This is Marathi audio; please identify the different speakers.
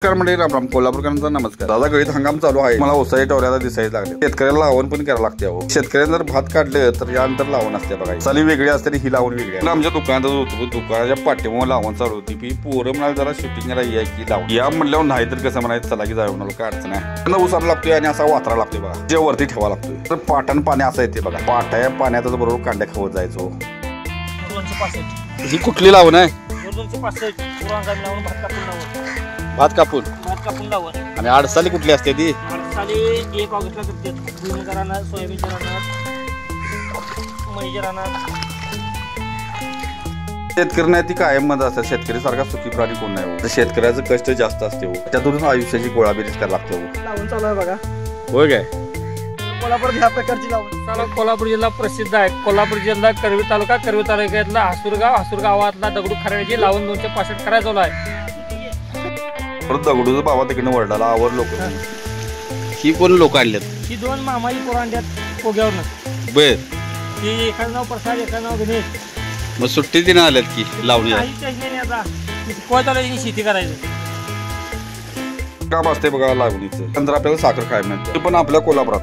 Speaker 1: म्हणजे राम कोल्हापूरकरांचा नमस्कार. दादा गळीत हंगाम चालू आहे. मला ओसाई टोऱ्याला दिसायला लागले. शेतकऱ्याला लावण पण करायला लागते. अहो शेतकऱ्याने जर भात काढले तर यानंतर लावण असते बघा. साली वेगळी असते ही लावण वेगळी आहे. आमच्या दुकानात होतो दुकानाच्या पाठीमुळे लावण चालू होती. पी पोरं म्हणाल जरा शूटिंगला या की लावून या म्हणल्यावर नाही तर कसं म्हणायचं चला की जाऊ म्हणाल काय अडचण आहे. उसाला लागतोय आणि असा वात्रा लागतोय बघा. जे वरती ठेवा लागतोय तर पाटण पाणी असं येते बघा. पाट्या पाण्यातच बरोबर कांड्या खावत जायचो. ही कुठली लावण आहे? भात कापून
Speaker 2: लावण
Speaker 1: आणि आडसाली कुठली असते ती?
Speaker 2: आडसाली 1 ऑगस्टला करतात. भुईमुग रानात, सोयाबीनच्या रानात, मळीच्या रानात.
Speaker 1: शेतकरी नाही ती कायम मध्ये असतात. शेतकरी सारखा सुखी प्राणी कोण नाही. शेतकऱ्याचं कष्ट जास्त असते. त्यातून आयुष्याची गोळाबेरीज करायला लागते.
Speaker 2: लावण चालू आहे बघा.
Speaker 1: होय काय?
Speaker 2: कोल्हापूर ह्या प्रकारची लावण. कोल्हापूर जिल्हा प्रसिद्ध आहे. कोल्हापूर जिल्हा करवी तालुका, करवी तालुक्यातला हसूर गावातला दगडू खऱ्याची लावण 265 खऱ्या चालू आहे.
Speaker 1: परत दगडूचा बाबा तिकडे वरडाला आवर लोक. ही कोण लोक आणल्यात?
Speaker 2: ही 2 मामाई पोरं आणल्यात पोग्यावरनं.
Speaker 1: बर.
Speaker 2: ही एखादं नाव प्रसाद, एखादं नाव गणेश.
Speaker 1: मग सुट्टी दिनं आल्यात की लावणी
Speaker 2: आता कोयताला शेती करायचं
Speaker 1: काम असते बघा लावणीचं. नंतर आपल्याला साखर काय मिळते पण आपल्या कोल्हापुरात.